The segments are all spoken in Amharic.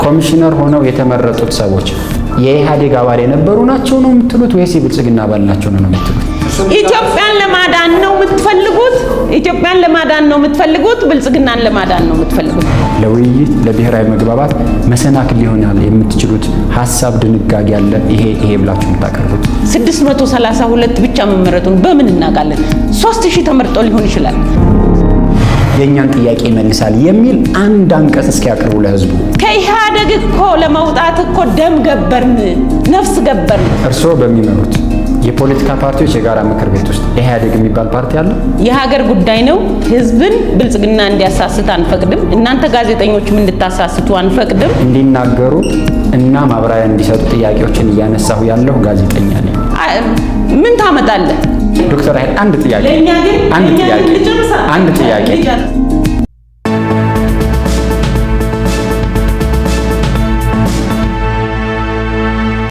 ኮሚሽነር ሆነው የተመረጡት ሰዎች የኢህአዴግ አባል የነበሩ ናቸው ነው የምትሉት ወይስ የብልጽግና አባል ናቸው ነው የምትሉት? ኢትዮጵያን ለማዳን ነው የምትፈልጉት? ኢትዮጵያን ለማዳን ነው የምትፈልጉት? ብልጽግናን ለማዳን ነው የምትፈልጉት? ለውይይት ለብሔራዊ መግባባት መሰናክል ሊሆናል የምትችሉት ሐሳብ ድንጋጌ ያለ ይሄ ብላችሁ የምታቀርቡት 632 ብቻ መመረጡን በምን እናውቃለን? 3000 ተመርጦ ሊሆን ይችላል። የኛን ጥያቄ ይመልሳል የሚል አንድ አንቀጽ እስኪያቀርቡ ለህዝቡ። ከኢህአዴግ እኮ ለመውጣት እኮ ደም ገበርን፣ ነፍስ ገበርን። እርስዎ በሚመሩት የፖለቲካ ፓርቲዎች የጋራ ምክር ቤት ውስጥ ኢህአዴግ የሚባል ፓርቲ አለ? የሀገር ጉዳይ ነው። ህዝብን ብልጽግና እንዲያሳስት አንፈቅድም። እናንተ ጋዜጠኞችም እንድታሳስቱ አንፈቅድም። እንዲናገሩ እና ማብራሪያ እንዲሰጡ ጥያቄዎችን እያነሳሁ ያለሁ ጋዜጠኛ ነኝ። ምን ታመጣለህ? ዶክተር ኃይል አንድ ጥያቄ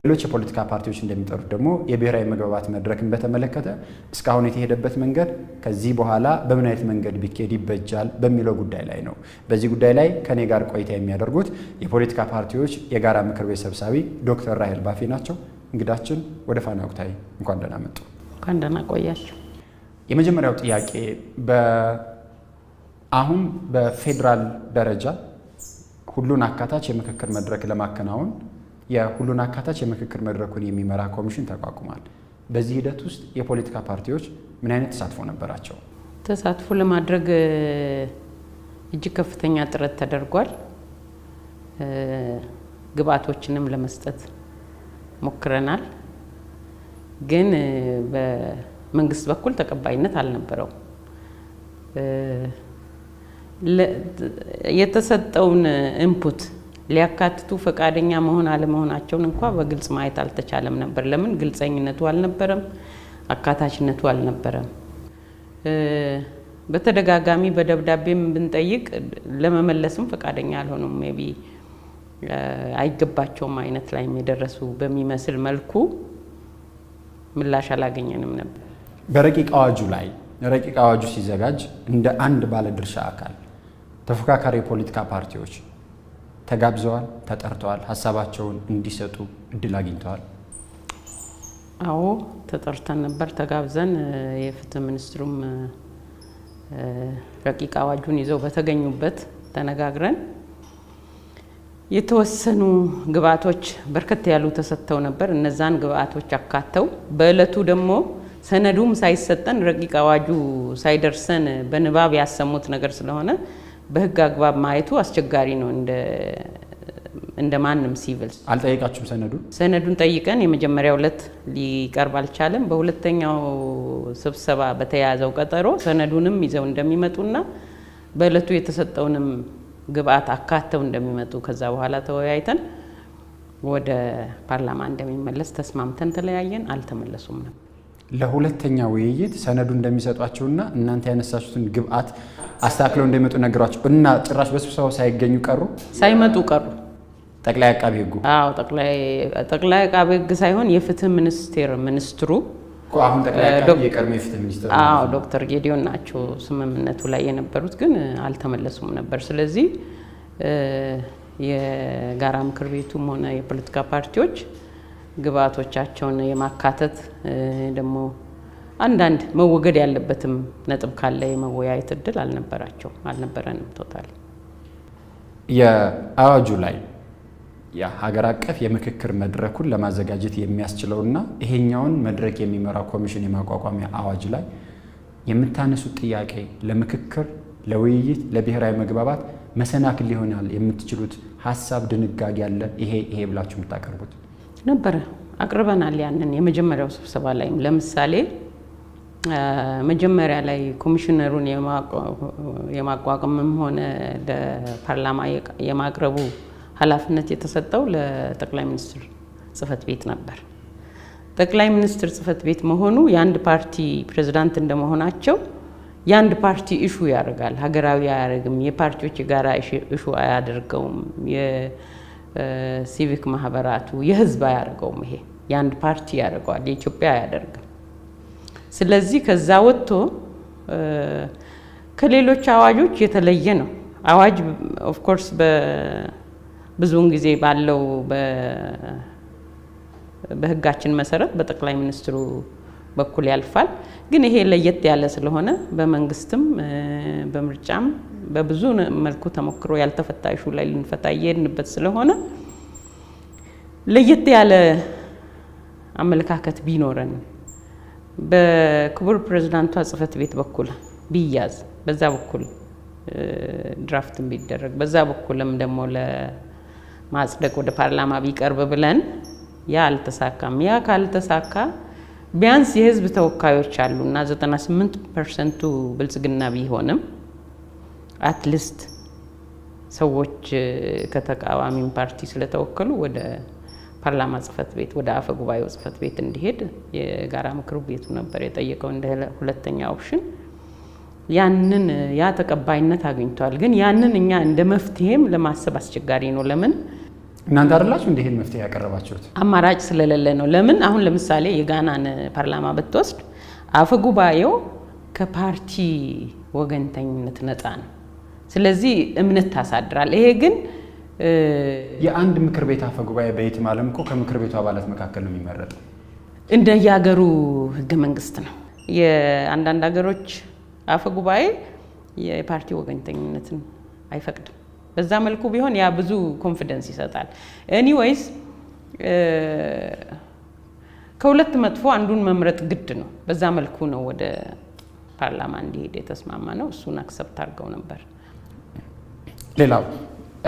ሌሎች የፖለቲካ ፓርቲዎች እንደሚጠሩት ደግሞ የብሔራዊ መግባባት መድረክን በተመለከተ እስካሁን የተሄደበት መንገድ ከዚህ በኋላ በምን አይነት መንገድ ቢኬድ ይበጃል በሚለው ጉዳይ ላይ ነው። በዚህ ጉዳይ ላይ ከኔ ጋር ቆይታ የሚያደርጉት የፖለቲካ ፓርቲዎች የጋራ ምክር ቤት ሰብሳቢ ዶክተር ራሄል ባፌ ናቸው። እንግዳችን ወደ ፋና ወቅታዊ እንኳን ደህና መጡ። እንኳን ደህና ቆያችሁ። የመጀመሪያው ጥያቄ አሁን በፌዴራል ደረጃ ሁሉን አካታች የምክክር መድረክ ለማከናወን የሁሉን አካታች የምክክር መድረኩን የሚመራ ኮሚሽን ተቋቁሟል። በዚህ ሂደት ውስጥ የፖለቲካ ፓርቲዎች ምን አይነት ተሳትፎ ነበራቸው? ተሳትፎ ለማድረግ እጅግ ከፍተኛ ጥረት ተደርጓል። ግብአቶችንም ለመስጠት ሞክረናል። ግን በመንግስት በኩል ተቀባይነት አልነበረውም። የተሰጠውን ኢንፑት ሊያካትቱ ፈቃደኛ መሆን አለመሆናቸውን እንኳን በግልጽ ማየት አልተቻለም ነበር። ለምን? ግልጸኝነቱ አልነበረም፣ አካታችነቱ አልነበረም። በተደጋጋሚ በደብዳቤም ብንጠይቅ ለመመለስም ፈቃደኛ አልሆኑም። ሜቢ አይገባቸውም አይነት ላይ የደረሱ በሚመስል መልኩ ምላሽ አላገኘንም ነበር። በረቂቅ አዋጁ ሲዘጋጅ እንደ አንድ ባለድርሻ አካል ተፎካካሪ የፖለቲካ ፓርቲዎች ተጋብዘዋል፣ ተጠርተዋል፣ ሀሳባቸውን እንዲሰጡ እድል አግኝተዋል? አዎ ተጠርተን ነበር፣ ተጋብዘን የፍትህ ሚኒስትሩም ረቂቅ አዋጁን ይዘው በተገኙበት ተነጋግረን የተወሰኑ ግብአቶች በርከት ያሉ ተሰጥተው ነበር። እነዛን ግብአቶች አካተው በእለቱ ደግሞ ሰነዱም ሳይሰጠን ረቂቅ አዋጁ ሳይደርሰን በንባብ ያሰሙት ነገር ስለሆነ በህግ አግባብ ማየቱ አስቸጋሪ ነው። እንደ ማንም ሲቪል አልጠየቃችሁም? ሰነዱን ጠይቀን የመጀመሪያው ዕለት ሊቀርብ አልቻለም። በሁለተኛው ስብሰባ በተያያዘው ቀጠሮ ሰነዱንም ይዘው እንደሚመጡና በእለቱ የተሰጠውንም ግብአት አካተው እንደሚመጡ ከዛ በኋላ ተወያይተን ወደ ፓርላማ እንደሚመለስ ተስማምተን ተለያየን። አልተመለሱም ነው። ለሁለተኛ ውይይት ሰነዱ እንደሚሰጧቸውና እናንተ ያነሳችሁትን ግብአት አስተካክለው እንደሚመጡ ነገሯቸው እና ጭራሽ በስብሰባው ሳይገኙ ቀሩ። ሳይመጡ ቀሩ። ጠቅላይ አቃቤ ሕጉ ጠቅላይ አቃቤ ሕግ ሳይሆን የፍትህ ሚኒስትሩ አሁን ጠቅላይ አቃቤ የቀድሞ የፍትህ ሚኒስትር ዶክተር ጌዲዮን ናቸው ስምምነቱ ላይ የነበሩት፣ ግን አልተመለሱም ነበር። ስለዚህ የጋራ ምክር ቤቱም ሆነ የፖለቲካ ፓርቲዎች ግብአቶቻቸውን የማካተት ደግሞ አንዳንድ መወገድ ያለበትም ነጥብ ካለ የመወያየት እድል አልነበረንም። ቶታል የአዋጁ ላይ የሀገር አቀፍ የምክክር መድረኩን ለማዘጋጀት የሚያስችለውና ይሄኛውን መድረክ የሚመራው ኮሚሽን የማቋቋሚያ አዋጅ ላይ የምታነሱት ጥያቄ ለምክክር፣ ለውይይት፣ ለብሔራዊ መግባባት መሰናክል ሊሆናል የምትችሉት ሀሳብ ድንጋጌ ያለ ይሄ ብላችሁ የምታቀርቡት ነበረ። አቅርበናል። ያንን የመጀመሪያው ስብሰባ ላይም ለምሳሌ መጀመሪያ ላይ ኮሚሽነሩን የማቋቋምም ሆነ ለፓርላማ የማቅረቡ ኃላፊነት የተሰጠው ለጠቅላይ ሚኒስትር ጽህፈት ቤት ነበር። ጠቅላይ ሚኒስትር ጽህፈት ቤት መሆኑ የአንድ ፓርቲ ፕሬዝዳንት እንደመሆናቸው የአንድ ፓርቲ ኢሹ ያደርጋል፣ ሀገራዊ አያደርግም። የፓርቲዎች የጋራ ኢሹ አያደርገውም። የሲቪክ ማህበራቱ የህዝብ አያደርገውም። ይሄ የአንድ ፓርቲ ያደርገዋል፣ የኢትዮጵያ አያደርግም። ስለዚህ ከዛ ወጥቶ ከሌሎች አዋጆች የተለየ ነው። አዋጅ ኦፍ ኮርስ ብዙውን ጊዜ ባለው በህጋችን መሰረት በጠቅላይ ሚኒስትሩ በኩል ያልፋል። ግን ይሄ ለየት ያለ ስለሆነ በመንግስትም በምርጫም በብዙ መልኩ ተሞክሮ ያልተፈታ ኢሹ ላይ ልንፈታ እየሄድንበት ስለሆነ ለየት ያለ አመለካከት ቢኖረን በክቡር ፕሬዝዳንቷ ጽህፈት ቤት በኩል ቢያዝ በዛ በኩል ድራፍትን ቢደረግ በዛ በኩልም ደግሞ ለማጽደቅ ወደ ፓርላማ ቢቀርብ ብለን ያ አልተሳካም። ያ ካልተሳካ ቢያንስ የህዝብ ተወካዮች አሉና 98% ብልጽግና ቢሆንም አትሊስት ሰዎች ከተቃዋሚው ፓርቲ ስለተወከሉ ወደ ፓርላማ ጽህፈት ቤት ወደ አፈ ጉባኤው ጽህፈት ቤት እንዲሄድ የጋራ ምክር ቤቱ ነበር የጠየቀው እንደ ሁለተኛ ኦፕሽን። ያንን ያ ተቀባይነት አግኝቷል። ግን ያንን እኛ እንደ መፍትሄም ለማሰብ አስቸጋሪ ነው። ለምን እናንተ አይደላችሁ እንደ ይሄን መፍትሄ ያቀረባችሁት? አማራጭ ስለሌለ ነው። ለምን አሁን ለምሳሌ የጋናን ፓርላማ ብትወስድ አፈ ጉባኤው ከፓርቲ ወገንተኝነት ነፃ ነው። ስለዚህ እምነት ታሳድራል። ይሄ ግን የአንድ ምክር ቤት አፈ ጉባኤ በየትም ዓለም እኮ ከምክር ቤቱ አባላት መካከል ነው የሚመረጠው። እንደ የሀገሩ ህገ መንግስት ነው። የአንዳንድ ሀገሮች አፈ ጉባኤ የፓርቲ ወገንተኝነትን አይፈቅድም። በዛ መልኩ ቢሆን ያ ብዙ ኮንፊደንስ ይሰጣል። ኤኒዌይስ ከሁለት መጥፎ አንዱን መምረጥ ግድ ነው። በዛ መልኩ ነው ወደ ፓርላማ እንዲሄድ የተስማማ ነው። እሱን አክሰፕት አድርገው ነበር። ሌላው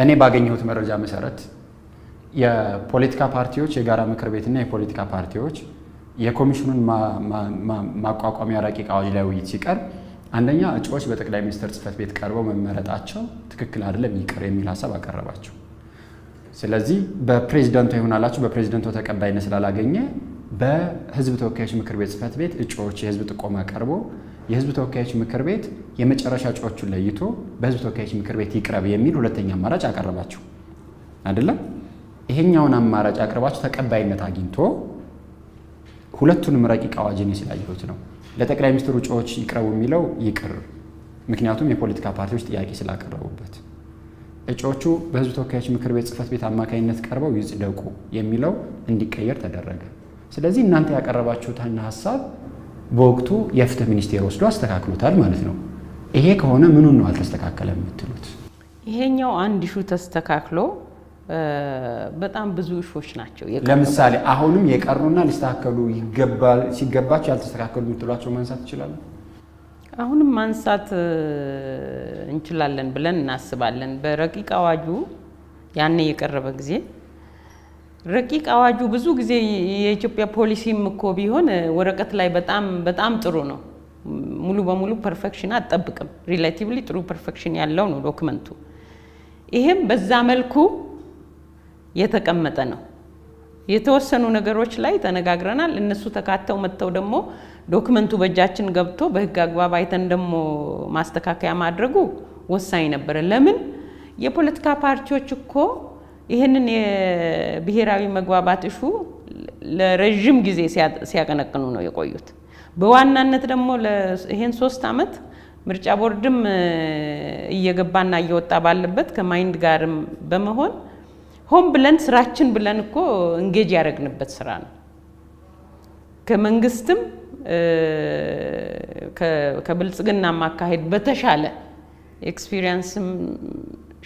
እኔ ባገኘሁት መረጃ መሰረት የፖለቲካ ፓርቲዎች የጋራ ምክር ቤትና የፖለቲካ ፓርቲዎች የኮሚሽኑን ማቋቋሚያ ረቂቅ አዋጅ ላይ ውይይት ሲቀርብ አንደኛ እጩዎች በጠቅላይ ሚኒስትር ጽህፈት ቤት ቀርበው መመረጣቸው ትክክል አይደለም ይቅር የሚል ሀሳብ አቀረባቸው። ስለዚህ በፕሬዝዳንቱ ይሆናላችሁ በፕሬዝዳንቱ ተቀባይነት ስላላገኘ በህዝብ ተወካዮች ምክር ቤት ጽህፈት ቤት እጩዎች የህዝብ ጥቆማ ቀርቦ የህዝብ ተወካዮች ምክር ቤት የመጨረሻ እጩዎቹን ለይቶ በህዝብ ተወካዮች ምክር ቤት ይቅረብ የሚል ሁለተኛ አማራጭ አቀረባችሁ አይደለም? ይሄኛውን አማራጭ አቅርባችሁ ተቀባይነት አግኝቶ ሁለቱንም ረቂቅ አዋጅን ስላየሁት ነው ለጠቅላይ ሚኒስትሩ እጩዎች ይቅረቡ የሚለው ይቅር፣ ምክንያቱም የፖለቲካ ፓርቲዎች ጥያቄ ስላቀረቡበት፣ እጩዎቹ በህዝብ ተወካዮች ምክር ቤት ጽህፈት ቤት አማካኝነት ቀርበው ይጽደቁ የሚለው እንዲቀየር ተደረገ። ስለዚህ እናንተ ያቀረባችሁትን ሀሳብ በወቅቱ የፍትህ ሚኒስቴር ወስዶ አስተካክሎታል ማለት ነው። ይሄ ከሆነ ምኑን ነው አልተስተካከለም የምትሉት? ይሄኛው አንድ ኢሹ ተስተካክሎ በጣም ብዙ ኢሹዎች ናቸው። ለምሳሌ አሁንም የቀሩና ሊስተካከሉ ይገባል ሲገባቸው ያልተስተካከሉ የምትሏቸው ማንሳት ይችላሉ? አሁንም ማንሳት እንችላለን ብለን እናስባለን። በረቂቅ አዋጁ ያኔ የቀረበ ጊዜ ረቂቅ አዋጁ ብዙ ጊዜ የኢትዮጵያ ፖሊሲም እኮ ቢሆን ወረቀት ላይ በጣም ጥሩ ነው። ሙሉ በሙሉ ፐርፌክሽን አትጠብቅም። ሪሌቲቭሊ ጥሩ ፐርፌክሽን ያለው ነው ዶክመንቱ። ይሄም በዛ መልኩ የተቀመጠ ነው። የተወሰኑ ነገሮች ላይ ተነጋግረናል። እነሱ ተካተው መጥተው ደግሞ ዶክመንቱ በእጃችን ገብቶ በህግ አግባብ አይተን ደግሞ ማስተካከያ ማድረጉ ወሳኝ ነበር። ለምን የፖለቲካ ፓርቲዎች እኮ ይህንን የብሔራዊ መግባባት ኢሹ ለረጅም ጊዜ ሲያቀነቅኑ ነው የቆዩት። በዋናነት ደግሞ ይሄን 3 ዓመት ምርጫ ቦርድም እየገባና እየወጣ ባለበት ከማይንድ ጋርም በመሆን ሆም ብለን ስራችን ብለን እኮ እንጌጅ ያደረግንበት ስራ ነው። ከመንግስትም ከብልጽግና ማካሄድ በተሻለ ኤክስፒሪየንስም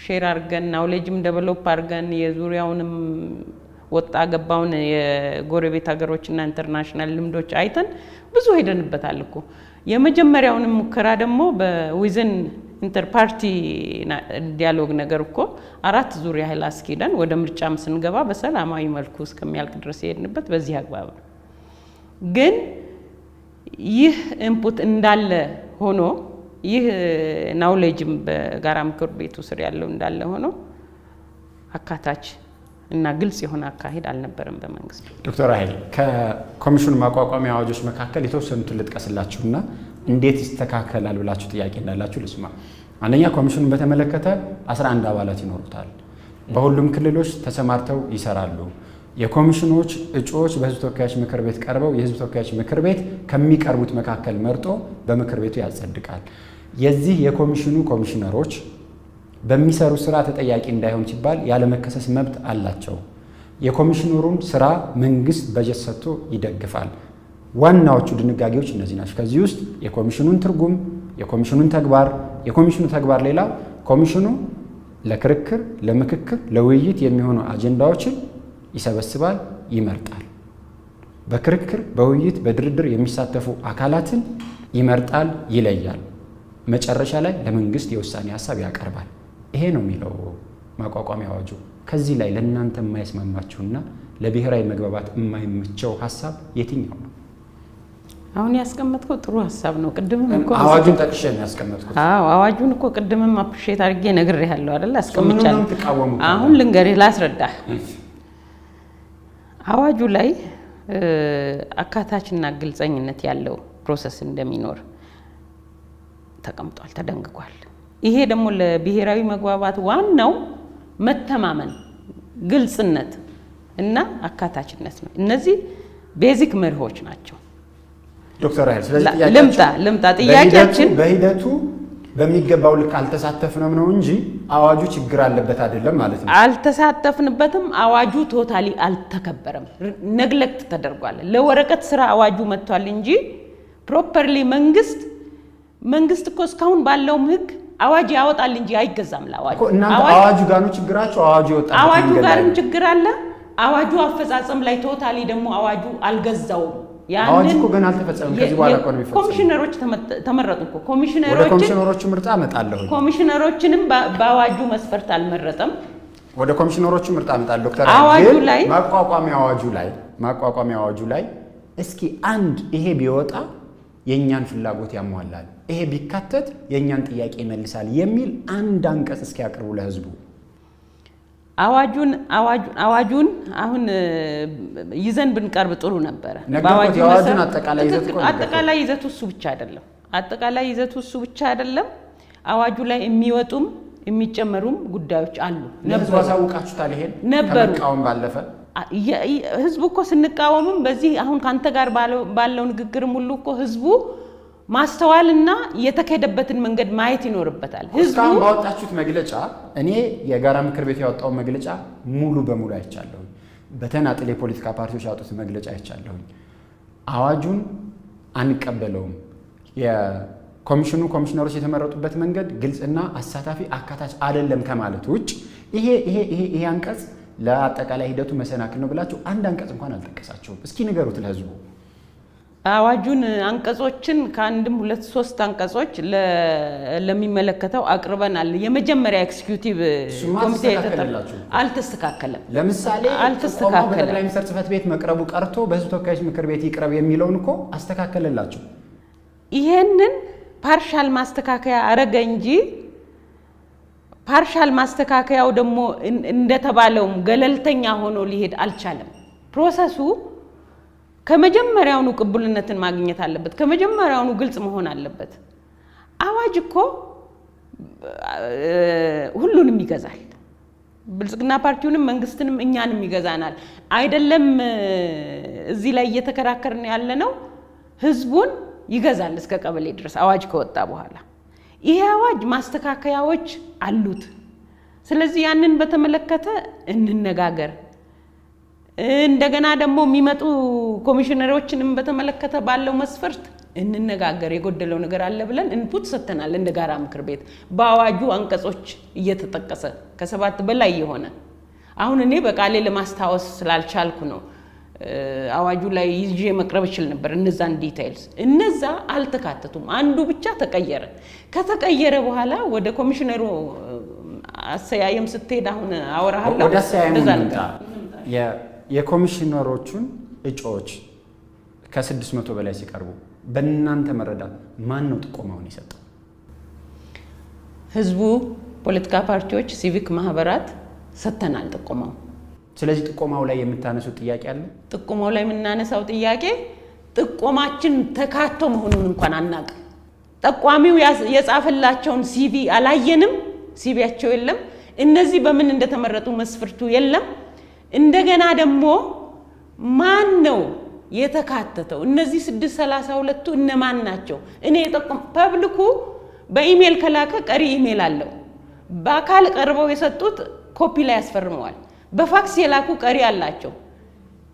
ሼር አድርገን ናውሌጅም ዴቨሎፕ አድርገን የዙሪያውንም ወጣ ገባውን የጎረቤት ሀገሮችና ኢንተርናሽናል ልምዶች አይተን ብዙ ሄደንበታል እኮ። የመጀመሪያውንም ሙከራ ደግሞ በዊዝን ኢንተርፓርቲ ዲያሎግ ነገር እኮ 4 ዙር ያህል አስኪደን ወደ ምርጫም ስንገባ በሰላማዊ መልኩ እስከሚያልቅ ድረስ የሄድንበት በዚህ አግባብ ነው። ግን ይህ ኢንፑት እንዳለ ሆኖ ይህ ናውሌጅም በጋራ ምክር ቤቱ ስር ያለው እንዳለ ሆኖ አካታች እና ግልጽ የሆነ አካሄድ አልነበረም በመንግስት። ዶክተር ራሄል ከኮሚሽኑ ማቋቋሚያ አዋጆች መካከል የተወሰኑትን ልጥቀስላችሁና እንዴት ይስተካከላል ብላችሁ ጥያቄ እንዳላችሁ ልስማ። አንደኛ ኮሚሽኑን በተመለከተ 11 አባላት ይኖሩታል። በሁሉም ክልሎች ተሰማርተው ይሰራሉ። የኮሚሽኖች እጩዎች በህዝብ ተወካዮች ምክር ቤት ቀርበው የህዝብ ተወካዮች ምክር ቤት ከሚቀርቡት መካከል መርጦ በምክር ቤቱ ያጸድቃል። የዚህ የኮሚሽኑ ኮሚሽነሮች በሚሰሩ ስራ ተጠያቂ እንዳይሆን ሲባል ያለመከሰስ መብት አላቸው። የኮሚሽነሩን ስራ መንግስት በጀት ሰጥቶ ይደግፋል። ዋናዎቹ ድንጋጌዎች እነዚህ ናቸው። ከዚህ ውስጥ የኮሚሽኑን ትርጉም፣ የኮሚሽኑን ተግባር፣ የኮሚሽኑ ተግባር ሌላው ኮሚሽኑ ለክርክር፣ ለምክክር፣ ለውይይት የሚሆኑ አጀንዳዎችን ይሰበስባል፣ ይመርጣል። በክርክር፣ በውይይት፣ በድርድር የሚሳተፉ አካላትን ይመርጣል፣ ይለያል። መጨረሻ ላይ ለመንግስት የውሳኔ ሀሳብ ያቀርባል። ይሄ ነው የሚለው ማቋቋሚያ አዋጁ። ከዚህ ላይ ለእናንተ የማይስማማችሁና ለብሔራዊ መግባባት የማይመቸው ሀሳብ የትኛው ነው? አሁን ያስቀመጥከው ጥሩ ሀሳብ ነው። ቅድምም እኮ አዋጁን ጠቅሼ ነው ያስቀመጥኩት። አዋጁን እኮ ቅድምም አፕሪሼት አድርጌ ነግሬሃለሁ አይደል? አስቀምጫለሁ። ተቃወሙት። አሁን ልንገርህ፣ ላስረዳህ። አዋጁ ላይ አካታችና ግልጸኝነት ያለው ፕሮሰስ እንደሚኖር ተቀምጧል፣ ተደንግጓል። ይሄ ደግሞ ለብሔራዊ መግባባት ዋናው መተማመን፣ ግልጽነት እና አካታችነት ነው። እነዚህ ቤዚክ መርሆች ናቸው። ዶክተር ራሄል ስለዚህ ልምጣ ጥያቄያችን በሂደቱ በሚገባው ልክ አልተሳተፍንም ነው እንጂ አዋጁ ችግር አለበት አይደለም ማለት ነው። አልተሳተፍንበትም። አዋጁ ቶታሊ አልተከበረም፣ ነግለክት ተደርጓል። ለወረቀት ስራ አዋጁ መጥቷል እንጂ ፕሮፐርሊ መንግስት እኮ እስካሁን ባለውም ህግ አዋጅ ያወጣል እንጂ አይገዛም። ለአዋጁ እናንተ አዋጁ ጋር ነው ችግራችሁ። አዋጁ ይወጣል፣ አዋጁ ጋርም ችግር አለ። አዋጁ አፈጻጸም ላይ ቶታሊ ደግሞ አዋጁ አልገዛውም። አዋጁ እኮ ገና አልተፈጸመም። ከዚህ በኋላ እኮ ነው የሚፈጸመው። ኮሚሽነሮች ተመረጡ እኮ ወደ ኮሚሽነሮቹ ምርጫ አመጣለሁ። ኮሚሽነሮችንም በአዋጁ መስፈርት አልመረጠም። ወደ ኮሚሽነሮቹ ምርጫ አመጣለሁ። ዶክተር አዋጁ ላይ ማቋቋሚያ አዋጁ ላይ እስኪ አንድ ይሄ ቢወጣ የኛን ፍላጎት ያሟላል፣ ይሄ ቢካተት የኛን ጥያቄ ይመልሳል የሚል አንድ አንቀጽ እስኪ ያቅርቡ ለህዝቡ። አዋጁን አሁን ይዘን ብንቀርብ ጥሩ ነበረ። የአዋጁን አጠቃላይ ይዘቱ እሱ ብቻ አይደለም። አዋጁ ላይ የሚወጡም የሚጨመሩም ጉዳዮች አሉ ነበሩ። አሳውቃችሁታል? ይሄን ነበሩ ከመቃወም ባለፈ ህዝቡ እኮ ስንቃወምም በዚህ አሁን ካንተ ጋር ባለው ንግግርም ሁሉ እኮ ህዝቡ ማስተዋልና የተካሄደበትን መንገድ ማየት ይኖርበታል። ህዝቡ ባወጣችሁት መግለጫ እኔ የጋራ ምክር ቤት ያወጣው መግለጫ ሙሉ በሙሉ አይቻለሁ። በተናጥል የፖለቲካ ፓርቲዎች ያወጡት መግለጫ አይቻለሁ። አዋጁን አንቀበለውም፣ ኮሚሽነሮች የተመረጡበት መንገድ ግልጽና አሳታፊ አካታች አይደለም ከማለት ውጭ ይሄ አንቀጽ ለአጠቃላይ ሂደቱ መሰናክል ነው ብላችሁ አንድ አንቀጽ እንኳን አልጠቀሳችሁም። እስኪ ንገሩት ለህዝቡ። አዋጁን አንቀጾችን ከአንድም 2-3 አንቀጾች ለሚመለከተው አቅርበናል። የመጀመሪያ ኤክስኪዩቲቭ ኮሚቴ አልተስተካከለም። ለምሳሌ አልተስተካከለም። በጠቅላይ ሚኒስትር ጽሕፈት ቤት መቅረቡ ቀርቶ በህዝብ ተወካዮች ምክር ቤት ይቅረብ የሚለውን እኮ አስተካከለላችሁ። ይሄንን ፓርሻል ማስተካከያ አረገ እንጂ ፓርሻል ማስተካከያው ደግሞ እንደተባለውም ገለልተኛ ሆኖ ሊሄድ አልቻለም። ፕሮሰሱ ከመጀመሪያውኑ ቅቡልነትን ማግኘት አለበት። ከመጀመሪያውኑ ግልጽ መሆን አለበት። አዋጅ እኮ ሁሉንም ይገዛል። ብልጽግና ፓርቲውንም መንግስትንም እኛንም ይገዛናል። አይደለም እዚህ ላይ እየተከራከርን ያለነው ህዝቡን ይገዛል እስከ ቀበሌ ድረስ አዋጅ ከወጣ በኋላ። ይሄ አዋጅ ማስተካከያዎች አሉት። ስለዚህ ያንን በተመለከተ እንነጋገር። እንደገና ደግሞ የሚመጡ ኮሚሽነሮችንም በተመለከተ ባለው መስፈርት እንነጋገር። የጎደለው ነገር አለ ብለን ኢንፑት ሰጥተናል እንደ ጋራ ምክር ቤት በአዋጁ አንቀጾች እየተጠቀሰ ከ7 በላይ የሆነ አሁን እኔ በቃሌ ለማስታወስ ስላልቻልኩ ነው። አዋጁ ላይ ይዤ መቅረብ ይችል ነበር እነዛን ዲቴይልስ። እነዛ አልተካተቱም። አንዱ ብቻ ተቀየረ። ከተቀየረ በኋላ ወደ ኮሚሽነሩ አሰያየም ስትሄድ አሁን አወራሃለሁ። ወደ አሰያየም የኮሚሽነሮቹን እጩዎች ከ600 በላይ ሲቀርቡ በእናንተ መረዳት ማን ነው ጥቆማውን የሰጠው? ህዝቡ፣ ፖለቲካ ፓርቲዎች፣ ሲቪክ ማህበራት ሰጥተናል ጥቆማው። ስለዚህ ጥቆማው ላይ የምታነሱት ጥያቄ አለ? ጥቆማው ላይ የምናነሳው ጥያቄ ጥቆማችን ተካቶ መሆኑን እንኳን አናውቅም። ጠቋሚው የጻፈላቸውን ሲቪ አላየንም። ሲቪያቸው የለም። እነዚህ በምን እንደተመረጡ መስፈርቱ የለም። እንደገና ደግሞ ማን ነው የተካተተው? እነዚህ 632ቱ እነማን ናቸው? እኔ ፐብሊኩ በኢሜል ከላከ ቀሪ ኢሜል አለው። በአካል ቀርበው የሰጡት ኮፒ ላይ ያስፈርመዋል። በፋክስ የላኩ ቀሪ አላቸው።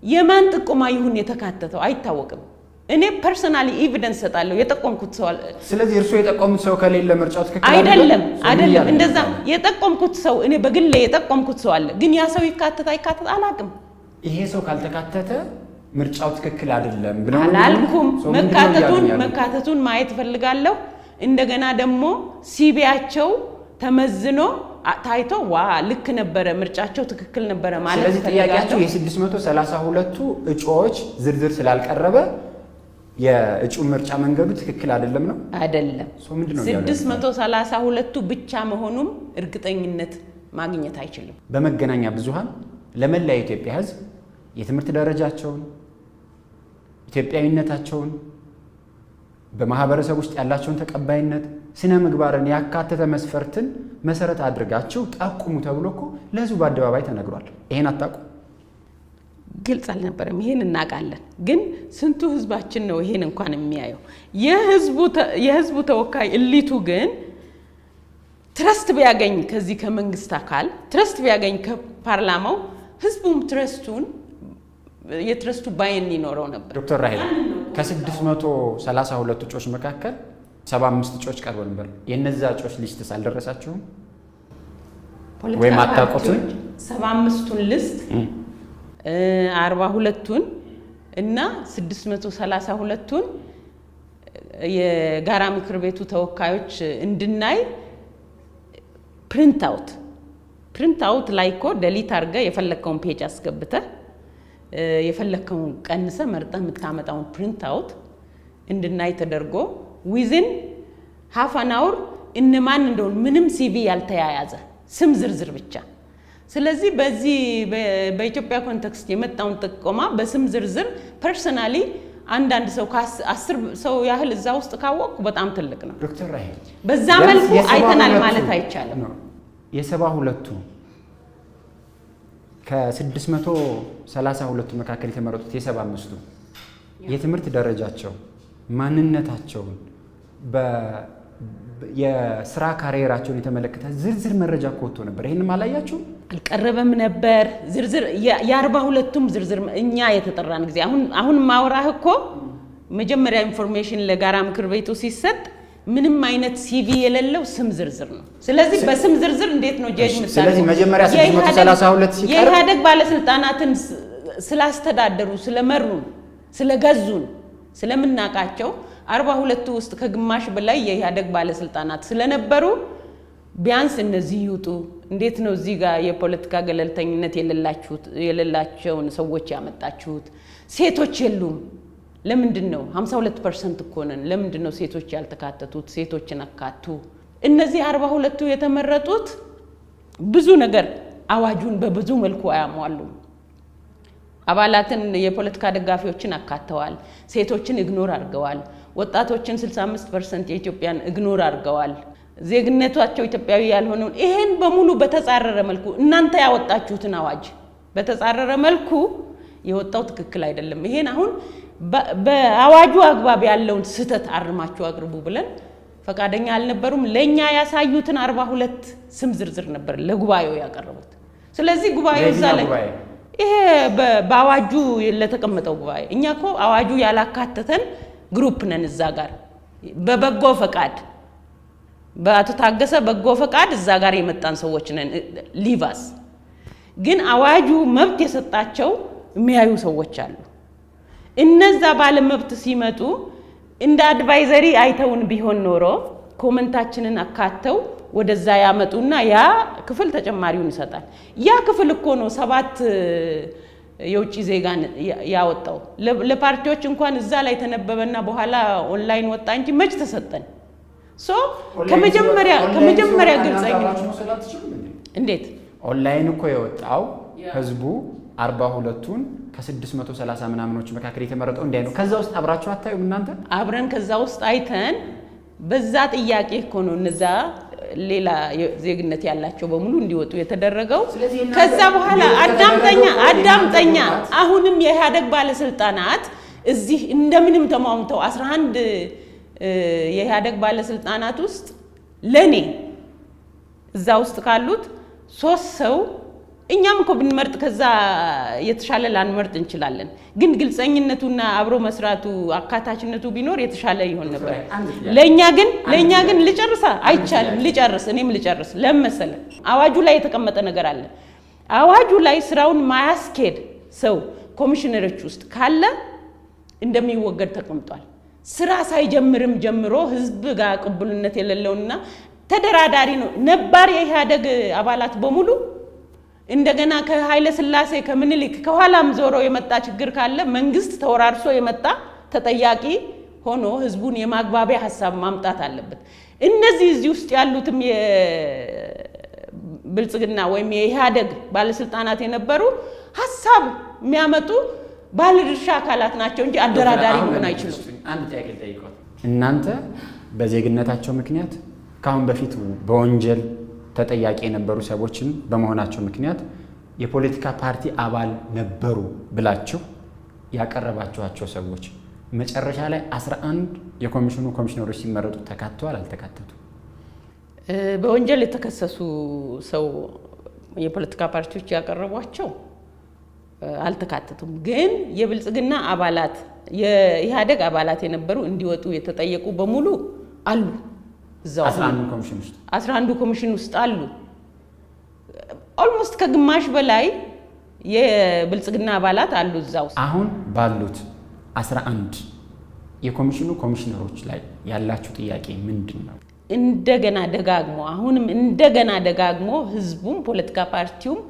የማን ጥቆማ ይሁን የተካተተው አይታወቅም። እኔ ፐርሰናሊ ኤቪደንስ ሰጣለሁ የጠቆምኩት ሰው አለ። ስለዚህ እርሱ የጠቆሙት ሰው ከሌለ ምርጫው ትክክል አይደለም። እንደዛ የጠቆምኩት ሰው እኔ በግሌ የጠቆምኩት ሰው አለ። ግን ያ ሰው ይካተት አይካተት አላውቅም። ይሄ ሰው ካልተካተተ ምርጫው ትክክል አይደለም ብለው አላልኩም። መካተቱን ማየት ፈልጋለሁ። እንደገና ደግሞ ሲቢያቸው ተመዝኖ ታይቶ ልክ ነበረ፣ ምርጫቸው ትክክል ነበረ ማለት ነው። ስለዚህ ጥያቄያቸው የ632ቱ እጩዎች ዝርዝር ስላልቀረበ የእጩ ምርጫ መንገዱ ትክክል አይደለም ነው? አይደለም። 632ቱ ብቻ መሆኑም እርግጠኝነት ማግኘት አይችልም። በመገናኛ ብዙሃን ለመላ የኢትዮጵያ ሕዝብ የትምህርት ደረጃቸውን፣ ኢትዮጵያዊነታቸውን፣ በማህበረሰብ ውስጥ ያላቸውን ተቀባይነት፣ ስነ ምግባርን ያካተተ መስፈርትን መሰረት አድርጋችሁ ጠቁሙ ተብሎ እኮ ለህዝቡ በአደባባይ ተነግሯል። ይሄን አታውቁ? ግልጽ አልነበረም። ይሄን እናውቃለን። ግን ስንቱ ህዝባችን ነው ይሄን እንኳን የሚያየው? የህዝቡ ተወካይ እሊቱ ግን ትረስት ቢያገኝ ከዚህ ከመንግስት አካል ትረስት ቢያገኝ ከፓርላማው ህዝቡም የትረስቱ ባይን ይኖረው ነበር። ዶክተር ራሄል ከ632 እጩዎች መካከል 75 እጩዎች ቀርበው ነበር። የነዛ እጩዎች ሊስትስ አልደረሳችሁም ወይም አታውቁትም? 75ቱን ሊስት 42ቱን እና 632ቱን የጋራ ምክር ቤቱ ተወካዮች እንድናይ ፕሪንት አውት ላይ እኮ ደሊት አድርገህ የፈለከውን ፔጅ አስገብተህ የፈለከውን ቀንሰህ መርጠህ የምታመጣውን ፕሪንት አውት እንድናይ ተደርጎ ዊዝን ሃፍ አን አወር እነማን እንደሆነ ምንም ሲቪ ያልተያያዘ ስም ዝርዝር ብቻ። ስለዚህ በዚህ በኢትዮጵያ ኮንቴክስት የመጣውን ጥቆማ በስም ዝርዝር ፐርሰናሊ አንዳንድ ሰው ከ10 ሰው ያህል እዛ ውስጥ ካወቅኩ በጣም ትልቅ ነው። ዶክተር ራሄል በዛ መልኩ አይተናል ማለት አይቻልም። የ72ቱ ከ632 መካከል የተመረጡት የ75ቱ የትምህርት ደረጃቸው ማንነታቸውን የስራ ካሪየራቸውን የተመለከተ ዝርዝር መረጃ ወጥቶ ነበር። ይሄንም አላያችሁ? አልቀረበም ነበር ዝርዝር የ42ቱም ዝርዝር እኛ የተጠራን ጊዜ አሁን ማውራህ እኮ መጀመሪያ ኢንፎርሜሽን ለጋራ ምክር ቤቱ ሲሰጥ ምንም አይነት ሲቪ የሌለው ስም ዝርዝር ነው። ስለዚህ በስም ዝርዝር እንዴት ነው ጀጅ ምታደርጉ? ስለዚህ መጀመሪያ 632 ሲቀር የኢህአዴግ ባለስልጣናትን ስላስተዳደሩ ስለመሩን ስለገዙን ስለምናቃቸው 42ቱ ውስጥ ከግማሽ በላይ የኢህአዴግ ባለስልጣናት ስለነበሩ ቢያንስ እነዚህ ይውጡ። እንዴት ነው እዚህ ጋር የፖለቲካ ገለልተኝነት የሌላቸውን ሰዎች ያመጣችሁት? ሴቶች የሉም። ለምንድን ነው 52% እኮ ነን? ለምንድን ነው ሴቶች ያልተካተቱት? ሴቶችን አካቱ። እነዚህ 42ቱ የተመረጡት ብዙ ነገር አዋጁን በብዙ መልኩ አያሟሉም። አባላትን የፖለቲካ ደጋፊዎችን አካተዋል። ሴቶችን ኢግኖር አድርገዋል። ወጣቶችን 65% የኢትዮጵያን ኢግኖር አድርገዋል። ዜግነታቸው ኢትዮጵያዊ ያልሆነውን ይሄን በሙሉ በተጻረረ መልኩ እናንተ ያወጣችሁትን አዋጅ በተጻረረ መልኩ የወጣው ትክክል አይደለም። ይሄን አሁን በአዋጁ አግባብ ያለውን ስህተት አርማችሁ አቅርቡ ብለን ፈቃደኛ አልነበሩም። ለኛ ያሳዩትን 42 ስም ዝርዝር ነበር ለጉባኤው ያቀረቡት። ስለዚህ ጉባኤው እዛ ላይ ይሄ በአዋጁ ለተቀመጠው ጉባኤ እኛ እኮ አዋጁ ያላካተተን ግሩፕ ነን። እዛ ጋር በበጎ ፈቃድ በአቶ ታገሰ በጎ ፈቃድ እዛ ጋር የመጣን ሰዎች ነን። ሊቫስ ግን አዋጁ መብት የሰጣቸው የሚያዩ ሰዎች አሉ። እነዛ ባለ መብት ሲመጡ እንደ አድቫይዘሪ አይተውን ቢሆን ኖሮ ኮመንታችንን አካተው ወደዛ ያመጡና ያ ክፍል ተጨማሪውን ይሰጣል። ያ ክፍል እኮ ነው 7 የውጭ ዜጋን ያወጣው። ለፓርቲዎች እንኳን እዛ ላይ ተነበበና በኋላ ኦንላይን ወጣ እንጂ መች ተሰጠን? ከመጀመሪያ ግልጽ እንዴት ኦንላይን እኮ የወጣው ህዝቡ 42ቱን ከ630 ምናምኖች መካከል የተመረጠው እንዴ ነው። ከዛ ውስጥ አብራችሁ አታዩም እናንተ? አብረን ከዛ ውስጥ አይተን በዛ ጥያቄ እኮ ነው እነዛ ሌላ ዜግነት ያላቸው በሙሉ እንዲወጡ የተደረገው። ከዛ በኋላ አዳምጠኛ አሁንም የኢህአዴግ ባለስልጣናት እዚህ እንደምንም ተማምተው 11 የኢህአዴግ ባለስልጣናት ውስጥ ለኔ እዛ ውስጥ ካሉት 3 ሰው እኛም እኮ ብንመርጥ ከዛ የተሻለ ላንመርጥ እንችላለን ግን ግልጸኝነቱና አብሮ መስራቱ አካታችነቱ ቢኖር የተሻለ ይሆን ነበር ለኛ ግን ልጨርሳ አይቻልም ልጨርስ እኔም ልጨርስ ለምሳሌ አዋጁ ላይ የተቀመጠ ነገር አለ አዋጁ ላይ ስራውን ማያስኬድ ሰው ኮሚሽነሮች ውስጥ ካለ እንደሚወገድ ተቀምጧል ስራ ሳይጀምርም ጀምሮ ህዝብ ጋር ቅቡልነት የሌለውና ተደራዳሪ ነው ነባር የኢህአደግ አባላት በሙሉ እንደገና ከኃይለ ሥላሴ ከምንልክ ከኋላም ዞሮ የመጣ ችግር ካለ መንግስት ተወራርሶ የመጣ ተጠያቂ ሆኖ ህዝቡን የማግባቢያ ሐሳብ ማምጣት አለበት እነዚህ እዚህ ውስጥ ያሉትም የብልጽግና ወይም የኢህአደግ ባለስልጣናት የነበሩ ሐሳብ የሚያመጡ ባለድርሻ አካላት ናቸው እንጂ አደራዳሪ መሆን አይችሉም አንድ ጥያቄ ልጠይቅዎት እናንተ በዜግነታቸው ምክንያት ካሁን በፊት በወንጀል ተጠያቂ የነበሩ ሰዎችን በመሆናቸው ምክንያት የፖለቲካ ፓርቲ አባል ነበሩ ብላችሁ ያቀረባችኋቸው ሰዎች መጨረሻ ላይ 11 የኮሚሽኑ ኮሚሽነሮች ሲመረጡ ተካተዋል አልተካተቱም በወንጀል የተከሰሱ ሰው የፖለቲካ ፓርቲዎች ያቀረቧቸው አልተካተቱም ግን የብልጽግና አባላት የኢህአደግ አባላት የነበሩ እንዲወጡ የተጠየቁ በሙሉ አሉ እዛው 11 ኮሚሽን ውስጥ አሉ ኦልሞስት ከግማሽ በላይ የብልጽግና አባላት አሉ እዛው አሁን ባሉት 11 የኮሚሽኑ ኮሚሽነሮች ላይ ያላችሁ ጥያቄ ምንድነው እንደገና ደጋግሞ ህዝቡም ፖለቲካ ፓርቲውም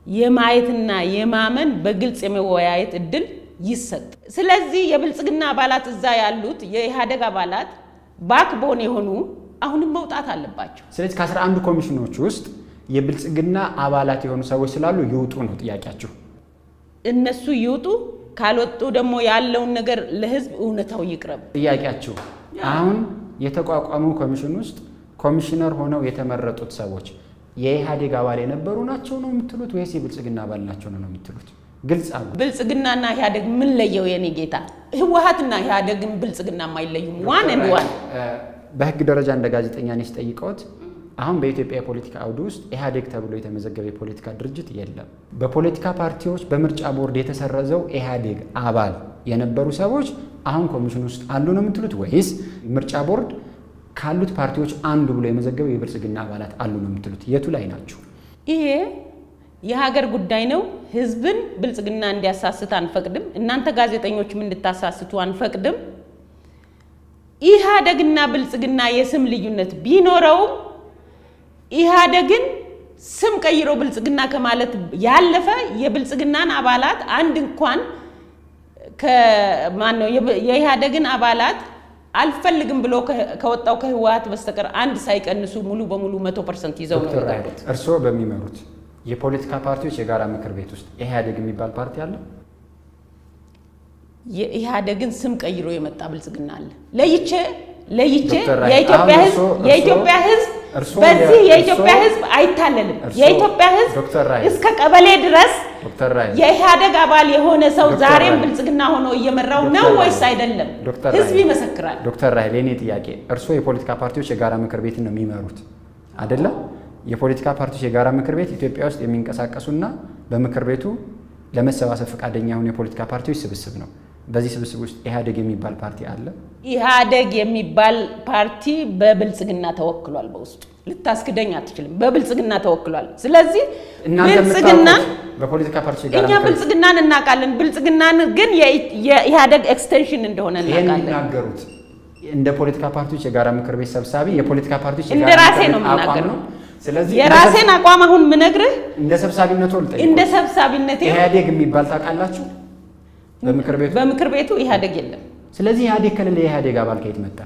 የማየትና የማመን በግልጽ የመወያየት እድል ይሰጥ ስለዚህ የብልጽግና አባላት እዛ ያሉት የኢህአደግ አባላት ባክቦን የሆኑ አሁንም መውጣት አለባቸው ስለዚህ ከ11 ኮሚሽኖች ውስጥ የብልጽግና አባላት የሆኑ ሰዎች ስላሉ ይውጡ ነው ጥያቄያችሁ እነሱ ይውጡ ካልወጡ ደግሞ ያለውን ነገር ለህዝብ እውነታው ይቅረብ ጥያቄያችሁ አሁን የተቋቋመው ኮሚሽን ውስጥ ኮሚሽነር ሆነው የተመረጡት ሰዎች የኢህአደግ አባል የነበሩ ናቸው ነው የምትሉት ወይስ የብልጽግና አባል ናቸው ነው የምትሉት ግልጽ አሉ ብልጽግናና ኢህአደግ ምን ለየው የኔ ጌታ ህወሓትና ኢህአደግን ብልጽግና ማይለዩም ዋን ኤንድ ዋን በህግ ደረጃ እንደ ጋዜጠኛ ነኝ ጠይቀውት አሁን በኢትዮጵያ የፖለቲካ አውድ ውስጥ ኢህአደግ ተብሎ የተመዘገበ የፖለቲካ ድርጅት የለም በፖለቲካ ፓርቲዎች በምርጫ ቦርድ የተሰረዘው ኢህአደግ አባል የነበሩ ሰዎች አሁን ኮሚሽን ውስጥ አሉ ነው የምትሉት ወይስ ምርጫ ቦርድ ካሉት ፓርቲዎች አንዱ ብሎ የመዘገበው የብልጽግና አባላት አሉ ነው የምትሉት የቱ ላይ ናችሁ ይሄ የሀገር ጉዳይ ነው ህዝብን ብልጽግና እንዲያሳስት አንፈቅድም እናንተ ጋዜጠኞችም እንድታሳስቱ አንፈቅድም ኢህአደግና ብልጽግና የስም ልዩነት ቢኖረው ኢህአደግን ስም ቀይሮ ብልጽግና ከማለት ያለፈ የብልጽግናን አባላት አንድ እንኳን ከማን ነው የኢህአደግን አባላት አልፈልግም ብሎ ከወጣው ከህወሓት በስተቀር አንድ ሳይቀንሱ ሙሉ በሙሉ 100% ይዘው ነው የወጣው እርስዎ በሚመሩት የፖለቲካ ፓርቲዎች የጋራ ምክር ቤት ውስጥ ኢህአደግ የሚባል ፓርቲ አለ የኢህአደግን ስም ቀይሮ የመጣ ብልጽግና አለ ለይቼ የኢትዮጵያ ህዝብ በዚህ የኢትዮጵያ ህዝብ አይታለልም የኢትዮጵያ ህዝብ እስከ ቀበሌ ድረስ የኢህአደግ አባል የሆነ ሰው ዛሬም ብልጽግና ሆኖ እየመራው ነው ወይስ አይደለም ህዝብ ይመሰክራል ዶክተር ራሄል የኔ ጥያቄ እርስዎ የፖለቲካ ፓርቲዎች የጋራ ምክር ቤት ነው የሚመሩት አይደለ የፖለቲካ ፓርቲዎች የጋራ ምክር ቤት ኢትዮጵያ ውስጥ የሚንቀሳቀሱና በምክር ቤቱ ለመሰባሰብ ፈቃደኛ የሆኑ የፖለቲካ ፓርቲዎች ስብስብ ነው በዚህ ስብስብ ውስጥ ኢህአደግ የሚባል ፓርቲ አለ ኢህአደግ የሚባል ፓርቲ በብልጽግና ተወክሏል በውስጡ ልታስክደኝ አትችልም በብልጽግና ተወክሏል ስለዚህ ብልጽግና በፖለቲካ ፓርቲዎች ጋር እኛ ብልጽግናን እናቃለን ብልጽግናን ግን የኢህአደግ ኤክስቴንሽን እንደሆነ እናቃለን ይናገሩት እንደ ፖለቲካ ፓርቲዎች የጋራ ምክር ቤት ሰብሳቢ የፖለቲካ ፓርቲዎች እንደ ራሴ ነው የምናገረው ስለዚህ የራሴን አቋም አሁን ምነግርህ እንደ ሰብሳቢነቱ ልጠይቅ እንደ ሰብሳቢነቴ ኢህአደግ የሚባል ታውቃላችሁ በምክር ቤቱ ኢህአደግ የለም ስለዚህ ኢህአደግ ከሌለ የኢህአደግ አባል ከየት መጣ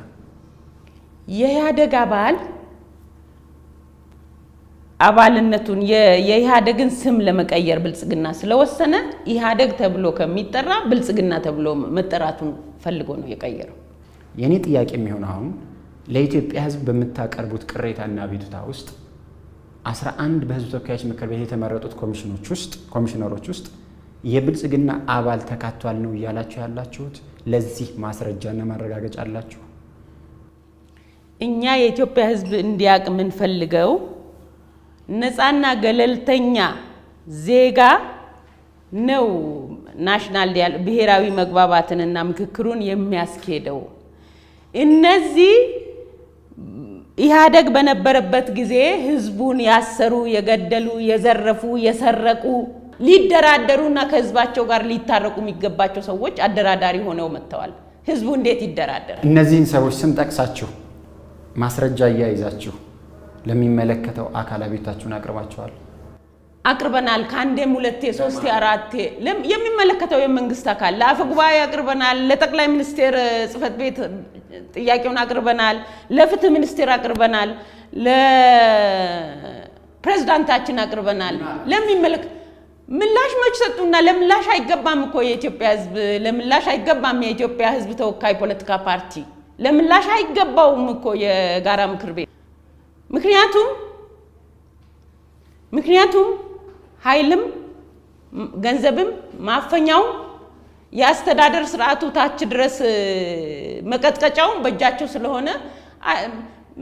የኢህአደግ አባልነቱን የኢህአደግን ስም ለመቀየር ብልጽግና ስለወሰነ ኢህአደግ ተብሎ ከሚጠራ ብልጽግና ተብሎ መጠራቱን ፈልጎ ነው የቀየረው የኔ ጥያቄ የሚሆነው አሁን ለኢትዮጵያ ህዝብ በመታቀርቡት ቅሬታና አቤቱታ ውስጥ 11 በህዝብ ተወካዮች ምክር ቤት የተመረጡት ኮሚሽነሮች ውስጥ የብልጽግና አባል ተካቷል ነው እያላችሁ ያላችሁት ለዚህ ማስረጃና ማረጋገጫ አላችሁ እኛ የኢትዮጵያ ህዝብ እንዲያቅ ምን ፈልገው ነፃና ገለልተኛ ዜጋ ነው ናሽናል ብሔራዊ መግባባትንና ምክክሩን የሚያስኬደው። እነዚህ ኢህአዴግ በነበረበት ጊዜ ህዝቡን ያሰሩ፣ የገደሉ፣ የዘረፉ፣ የሰረቁ ሊደራደሩና ከህዝባቸው ጋር ሊታረቁ የሚገባቸው ሰዎች አደራዳሪ ሆነው መጥተዋል። ህዝቡ እንዴት ይደራደራል? እነዚህን ሰዎች ስም ጠቅሳችሁ ማስረጃ እያይዛችሁ ለሚመለከተው አካል አቤቱታችሁን አቅርባችኋል? አቅርበናል። ከአንዴም ሁለቴ ሶስቴ አራቴ የሚመለከተው የመንግስት አካል ለአፈ ጉባኤ አቅርበናል። ለጠቅላይ ሚኒስቴር ጽህፈት ቤት ጥያቄውን አቅርበናል። ለፍትህ ሚኒስቴር አቅርበናል። ለፕሬዝዳንታችን አቅርበናል። ምላሽ መች ሰጡና? ለምላሽ አይገባም እኮ የኢትዮጵያ ህዝብ፣ ለምላሽ አይገባም የኢትዮጵያ ህዝብ ተወካይ ፖለቲካ ፓርቲ፣ ለምላሽ አይገባውም እኮ የጋራ ምክር ቤት። ምክንያቱም ኃይልም ገንዘብም ማፈኛው የአስተዳደር ስርዓቱ ታች ድረስ መቀጥቀጫው በእጃቸው ስለሆነ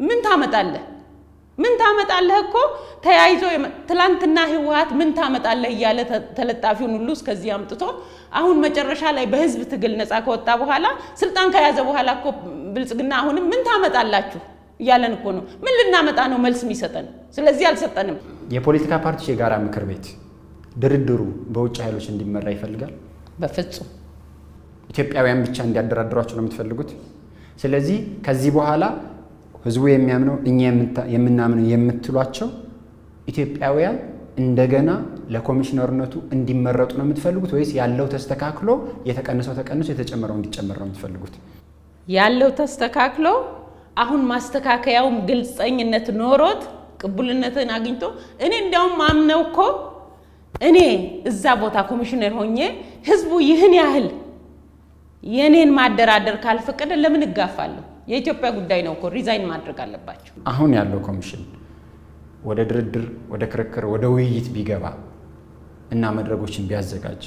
ምን ታመጣለህ እኮ ተያይዞ ትላንትና ህወሓት ምን ታመጣለህ እያለ ተለጣፊውን ሁሉ እስከዚህ አምጥቶ አሁን መጨረሻ ላይ በህዝብ ትግል ነፃ ከወጣ በኋላ ስልጣን ከያዘ በኋላ እኮ ብልጽግና አሁንም ምን ታመጣላችሁ እያለን እኮ ነው። ምን ልናመጣ ነው መልስ የሚሰጠን? ስለዚህ አልሰጠንም። የፖለቲካ ፓርቲዎች የጋራ ምክር ቤት ድርድሩ በውጭ ኃይሎች እንዲመራ ይፈልጋል? በፍጹም ኢትዮጵያውያን ብቻ እንዲያደራድሯቸው ነው የምትፈልጉት? ስለዚህ ከዚህ በኋላ ህዝቡ የሚያምነው እኛ የምናምነው የምትሏቸው ኢትዮጵያውያን እንደገና ለኮሚሽነርነቱ እንዲመረጡ ነው የምትፈልጉት ወይስ ያለው ተስተካክሎ የተቀነሰው ተቀንሶ የተጨመረው እንዲጨመር ነው የምትፈልጉት? ያለው ተስተካክሎ አሁን ማስተካከያውም ግልጸኝነት ኖሮት ቅቡልነትን አግኝቶ እኔ እንዲያውም ማምነው እኮ እኔ እዛ ቦታ ኮሚሽነር ሆኜ ህዝቡ ይህን ያህል የኔን ማደራደር ካልፈቀደ ለምን እጋፋለሁ? የኢትዮጵያ ጉዳይ ነው እኮ ሪዛይን ማድረግ አለባቸው። አሁን ያለው ኮሚሽን ወደ ድርድር፣ ወደ ክርክር፣ ወደ ውይይት ቢገባ እና መድረኮችን ቢያዘጋጅ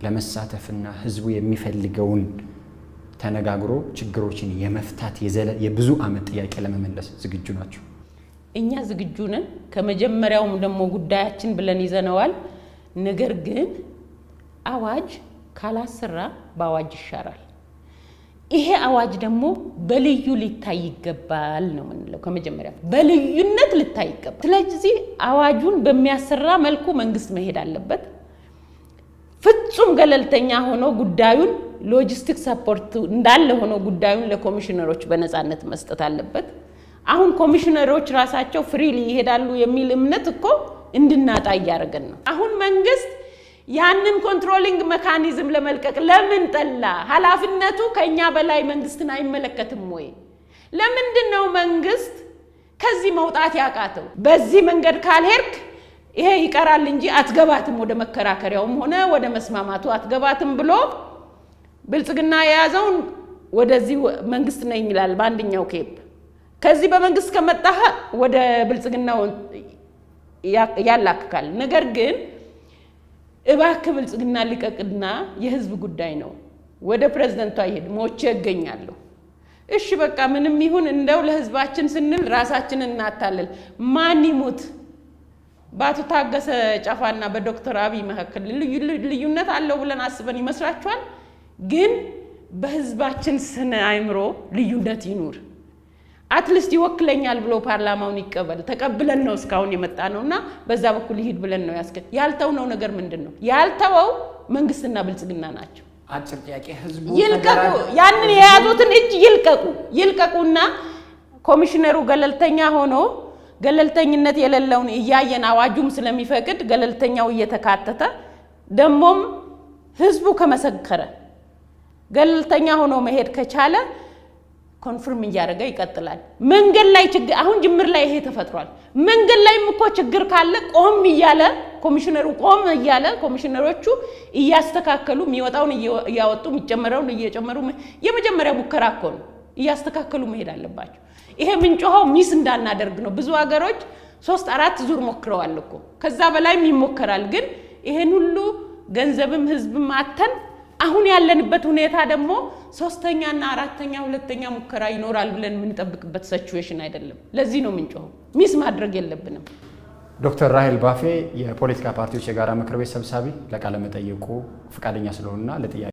ለመሳተፍና ህዝቡ የሚፈልገውን ተነጋግሮ ችግሮችን የመፍታት የብዙ ዓመት ጥያቄ ለመመለስ ዝግጁ ናቸው? እኛ ዝግጁ ነን። ከመጀመሪያውም ደግሞ ጉዳያችን ብለን ይዘነዋል። ነገር ግን አዋጅ ካላሰራ በአዋጅ ይሻራል። ይሄ አዋጅ ደግሞ በልዩ ሊታይ ይገባል ነው የምንለው። ከመጀመሪያ በልዩነት ሊታይ ይገባል። ስለዚህ አዋጁን በሚያሰራ መልኩ መንግስት መሄድ አለበት። ፍጹም ገለልተኛ ሆኖ ጉዳዩን ሎጂስቲክ ሰፖርት እንዳለ ሆኖ ጉዳዩን ለኮሚሽነሮች በነፃነት መስጠት አለበት። አሁን ኮሚሽነሮች ራሳቸው ፍሪሊ ይሄዳሉ የሚል እምነት እኮ እንድናጣ እያደረገን ነው። አሁን መንግስት ያንን ኮንትሮሊንግ ሜካኒዝም ለመልቀቅ ለምን ጠላ? ኃላፊነቱ ከኛ በላይ መንግስትን አይመለከትም ወይ? ለምንድን ነው መንግስት ከዚህ መውጣት ያቃተው? በዚህ መንገድ ካልሄድክ ይሄ ይቀራል እንጂ አትገባትም፣ ወደ መከራከሪያውም ሆነ ወደ መስማማቱ አትገባትም ብሎ ብልጽግና የያዘውን ወደዚህ መንግስት ነኝ ይላል በአንደኛው ኬፕ። ከዚህ በመንግስት ከመጣህ ወደ ብልጽግናው ያላክካል። ነገር ግን እባክህ ብልጽግና ሊቀቅና የህዝብ ጉዳይ ነው፣ ወደ ፕሬዝዳንቷ ይሄድ፣ ሞቼ እገኛለሁ። እሺ በቃ ምንም ይሁን እንደው ለህዝባችን ስንል ራሳችንን እናታለል። ማን ይሙት? በአቶ ታገሰ ጫፋና በዶክተር አብይ መካከል ልዩነት አለው ብለን አስበን ይመስላችኋል? ግን በህዝባችን ስነ አይምሮ ልዩነት ይኑር። አትሊስት ይወክለኛል ብሎ ፓርላማውን ይቀበል። ተቀብለን ነው እስካሁን የመጣ ነውና በዛ በኩል ይሄድ ብለን ነው ያልተውነው ነገር ምንድነው? ያልተወው መንግስትና ብልጽግና ናቸው። አጭር ጥያቄ፣ ህዝቡ ይልቀቁ፣ ያንን የያዙትን እጅ ይልቀቁና ኮሚሽነሩ ገለልተኛ ሆኖ ገለልተኝነት የሌለውን እያየን አዋጁም ስለሚፈቅድ ገለልተኛው እየተካተተ ደሞም ህዝቡ ከመሰከረ ገለልተኛ ሆኖ መሄድ ከቻለ ኮንፈርም እያደረገ ይቀጥላል። መንገድ ላይ ችግር አሁን ጅምር ላይ ይሄ ተፈጥሯል። መንገድ ላይም እኮ ችግር ካለ ቆም እያለ ኮሚሽነሩ ቆም እያለ ኮሚሽነሮቹ እያስተካከሉ የሚወጣውን እያወጡ የሚጨመረውን እየጨመሩ የመጀመሪያ ሙከራ እኮ ነው። እያስተካከሉ መሄድ አለባቸው። ይሄ ምንጮኸው ሚስ እንዳናደርግ ነው። ብዙ ሀገሮች 3-4 ዙር ሞክረዋል እኮ ከዛ በላይም ይሞከራል። ግን ይሄን ሁሉ ገንዘብም ህዝብም አተን አሁን ያለንበት ሁኔታ ደግሞ 3ኛና 4ኛ 2ኛ ሙከራ ይኖራል ብለን የምንጠብቅበት ሲቹዌሽን አይደለም። ለዚህ ነው ምንጮኸው። ሚስ ማድረግ የለብንም። ዶክተር ራሄል ባፌ የፖለቲካ ፓርቲዎች የጋራ ምክር ቤት ሰብሳቢ ለቃለ መጠይቁ ፈቃደኛ ስለሆኑና ለጥያቄ